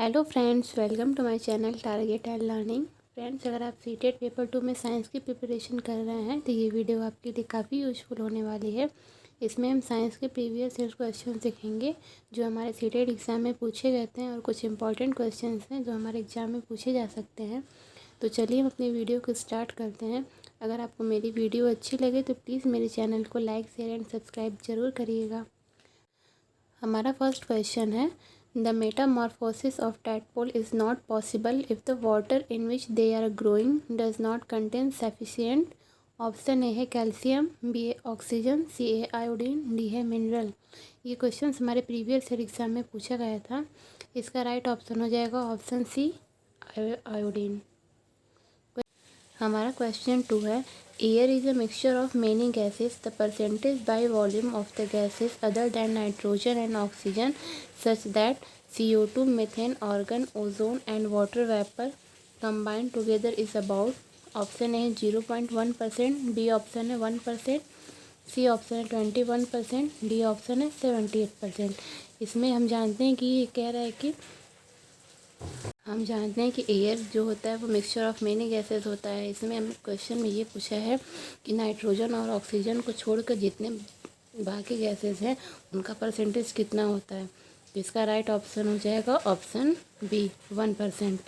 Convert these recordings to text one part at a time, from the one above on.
Hello friends, welcome to my channel target and learning. Friends, अगर आप CTET paper 2 में science की preparation कर रहे हैं तो ये वीडियो आपके लिए काफ़ी यूज़फुल होने वाली है। इसमें हम साइंस के प्रीवियस ईयर क्वेश्चन देखेंगे जो हमारे सीटेट एग्ज़ाम में पूछे गए थे और कुछ इंपॉर्टेंट क्वेश्चन हैं जो हमारे एग्ज़ाम में पूछे जा सकते हैं। तो चलिए हम अपनी वीडियो को स्टार्ट करते हैं। अगर आपको मेरी वीडियो अच्छी लगे तो प्लीज़ मेरे चैनल को लाइक, शेयर एंड सब्सक्राइब ज़रूर करिएगा। हमारा फर्स्ट क्वेश्चन है, the metamorphosis of tadpole is not possible if the water in which they are growing does not contain sufficient. Option A है कैल्शियम, बी है oxygen, C है iodine, D है mineral. ये question हमारे previous year exam में पूछा गया था। इसका राइट ऑप्शन हो जाएगा ऑप्शन सी, आयोडीन। हमारा क्वेश्चन 2 है, air is a mixture of many gases, the percentage by volume of the gases other than nitrogen and oxygen such that CO2, methane, argon, ozone and water vapour combined together is about। Option A 0.1%, B option है 1%, सी option है 21%, D option है 78%। इसमें हम जानते हैं कि ये कह रहा है कि एयर जो होता है वो मिक्सचर ऑफ मेनी गैसेस होता है। इसमें हम क्वेश्चन में ये पूछा है कि नाइट्रोजन और ऑक्सीजन को छोड़कर जितने बाकी गैसेस हैं उनका परसेंटेज कितना होता है। तो इसका राइट ऑप्शन हो जाएगा ऑप्शन बी, 1%।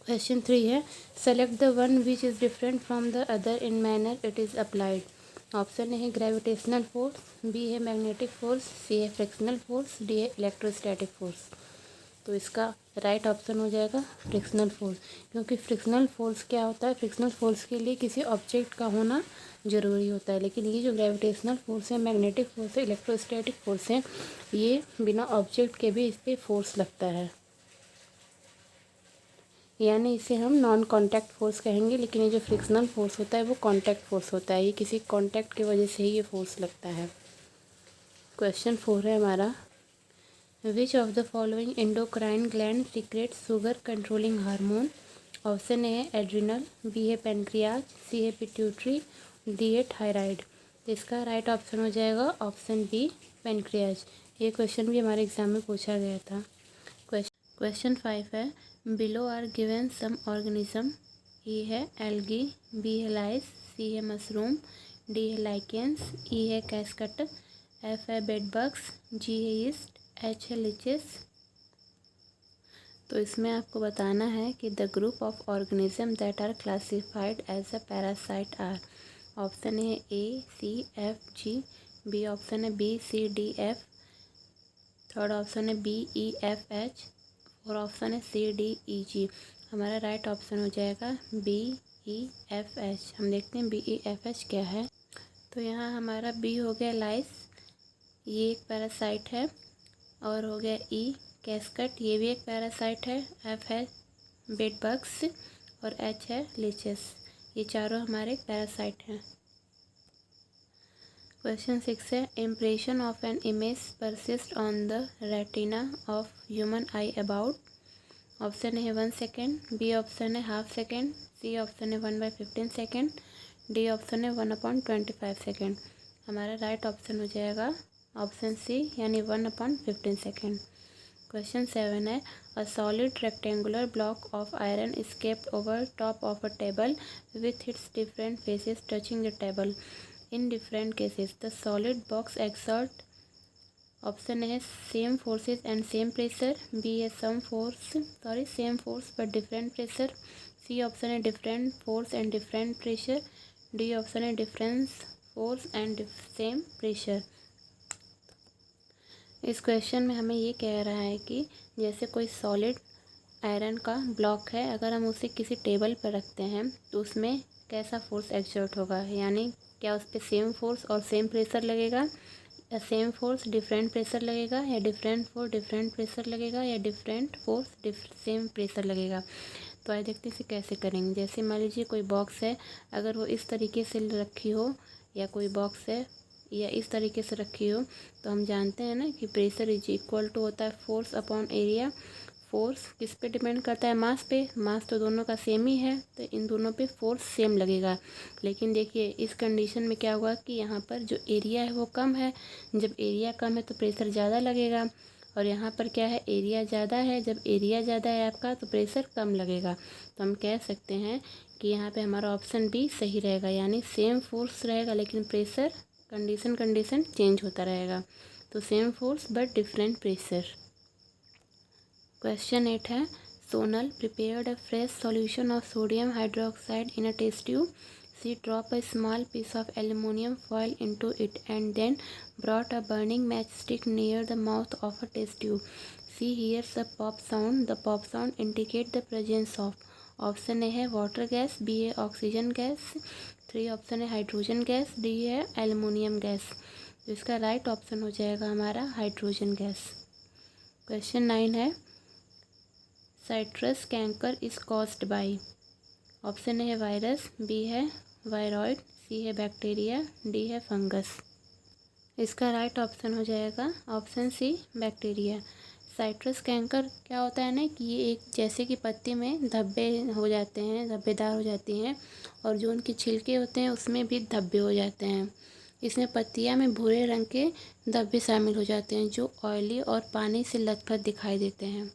क्वेश्चन 3 है, select the one which is different from the other in manner it is applied. Option A है ग्रेविटेशनल फोर्स, बी है मैग्नेटिक फोर्स, सी है फ्रिक्शनल फोर्स, डी है इलेक्ट्रोस्टैटिक फोर्स। तो इसका right option हो जाएगा frictional force, क्योंकि फ्रिक्शनल फोर्स क्या होता है, फ्रिक्शनल फोर्स के लिए किसी ऑब्जेक्ट का होना ज़रूरी होता है। लेकिन ये जो ग्रेविटेशनल फोर्स है, मैग्नेटिक फोर्स है, इलेक्ट्रोस्टैटिक फोर्स है, ये बिना ऑब्जेक्ट के भी इस पर फोर्स लगता है, यानी इसे हम नॉन कॉन्टैक्ट फोर्स कहेंगे। लेकिन ये जो फ्रिक्शनल फोर्स होता है वो कॉन्टैक्ट फोर्स होता है, ये किसी कॉन्टैक्ट की वजह से ही ये फोर्स लगता है। क्वेश्चन 4 है हमारा, which of the following endocrine gland secret sugar controlling hormone. Option A है एड्रिनल, बी है पेनक्रियाज, सी है पिट्यूटरी, डी है थायराइड। तो इसका राइट ऑप्शन हो जाएगा ऑप्शन बी, पेनक्रियाज। ये क्वेश्चन भी हमारे एग्जाम में पूछा गया था। क्वेश्चन 5 है, below are given some organism. A है एल्गी, बी है लाइस, सी है मशरूम, डी है लाइकेंस, ई है कैस्कट, एफ है बेडबग्स, जी है यीस्ट, एच है लिचेस। तो इसमें आपको बताना है कि the group of organism that are classified as a parasite are. Option है A, C, F, G, B option है B, C, D, F, third option है बी, ई, एफ, एच, और ऑप्शन है सी, डी, ई, जी। हमारा right option हो जाएगा B, E, F, H. हम देखते हैं बी, ई, एफ, एच क्या है। तो यहाँ हमारा बी हो गया लाइस, ये एक पैरासाइट है, और हो गया ई कैस्कट, ये भी एक पैरासाइट है, एफ है बेडबग्स, और एच है लीचेस। ये चारों हमारे पैरासाइट हैं। क्वेश्चन 6 है, impression of an image persist on the retina of human I about. Option है 1 सेकेंड, बी ऑप्शन है हाफ सेकेंड, सी ऑप्शन है 1/15 सेकेंड, डी ऑप्शन है 1/25 सेकेंड। हमारा राइट ऑप्शन हो जाएगा ऑप्शन सी, यानी 1/15 सेकेंड। क्वेश्चन 7 है, a solid rectangular block of iron is kept over top of a table with its different faces touching the table. In different cases the solid box exert. Option है same forces and same pressure, B है same force but different pressure, C option है different force and different pressure, D option है difference force and same pressure. इस question में हमें ये कह रहा है कि जैसे कोई सॉलिड आयरन का ब्लॉक है, अगर हम उसे किसी टेबल पर रखते हैं तो उसमें कैसा फोर्स एक्सर्ट होगा, यानी क्या उस पर सेम फोर्स और सेम प्रेशर लगेगा, या सेम फोर्स डिफरेंट प्रेशर लगेगा, या डिफरेंट फोर्स डिफरेंट प्रेशर लगेगा, या डिफरेंट फोर्स सेम प्रेशर लगेगा। तो आइए देखते हैं इसे कैसे करेंगे। जैसे मान लीजिए कोई बॉक्स है, अगर वो इस तरीके से रखी हो, या कोई बॉक्स है या इस तरीके से रखी हो, तो हम जानते हैं ना कि प्रेशर इज इक्वल टू होता है फोर्स अपॉन एरिया। फोर्स किस पे डिपेंड करता है, मास पे। मास तो दोनों का सेम ही है, तो इन दोनों पे फोर्स सेम लगेगा। लेकिन देखिए इस कंडीशन में क्या होगा कि यहाँ पर जो एरिया है वो कम है। जब एरिया कम है तो प्रेशर ज़्यादा लगेगा, और यहाँ पर क्या है, एरिया ज़्यादा है। जब एरिया ज़्यादा है आपका तो प्रेशर कम लगेगा। तो हम कह सकते हैं कि यहाँ पे हमारा ऑप्शन बी सही रहेगा, यानी सेम फोर्स रहेगा लेकिन प्रेशर कंडीशन चेंज होता रहेगा। तो same force but different pressure. Question 8 है, Sonal prepared a fresh solution of sodium hydroxide in a test tube. She dropped a small piece of aluminum foil into it and then brought a burning matchstick near the mouth of a test tube. She hears a pop sound. The pop sound indicates the presence of, option A है water gas, B है oxygen gas, three option है hydrogen gas, D है aluminium gas. तो इसका right option हो जाएगा हमारा hydrogen gas. Question 9 है, citrus canker is caused by, option A है वायरस, बी है वायरॉइड, सी है बैक्टीरिया, डी है फंगस। इसका राइट ऑप्शन हो जाएगा option C bacteria. Citrus canker क्या होता है ना कि ये एक जैसे कि पत्ती में धब्बे हो जाते हैं, धब्बेदार हो जाती हैं, और जो उनके छिलके होते हैं उसमें भी धब्बे हो जाते हैं। इसमें पत्तियां में भूरे रंग के धब्बे शामिल हो जाते हैं जो ऑयली और पानी से लथपथ दिखाई देते हैं।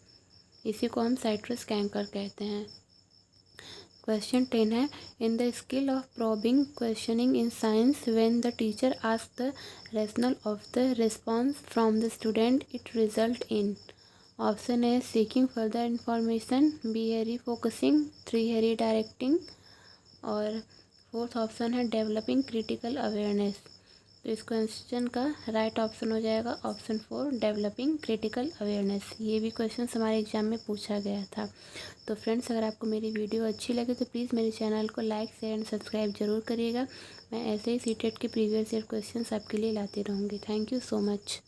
इसी को हम साइट्रस कैंकर कहते हैं। क्वेश्चन 10 है, in the skill of probing questioning in science when the teacher ask the rational of the response from the student it result in, option A seeking further information, B है refocusing, three है redirecting, और fourth option है developing critical awareness. तो इस question का right option हो जाएगा option 4 developing critical awareness. ये भी क्वेश्चन हमारे एग्जाम में पूछा गया था। तो फ्रेंड्स, अगर आपको मेरी वीडियो अच्छी लगे तो प्लीज़ मेरे चैनल को लाइक शेयर एंड सब्सक्राइब जरूर करिएगा। मैं ऐसे ही सीटेट के प्रीवियस ईयर क्वेश्चंस आपके लिए लाती रहूँगी। Thank you so much.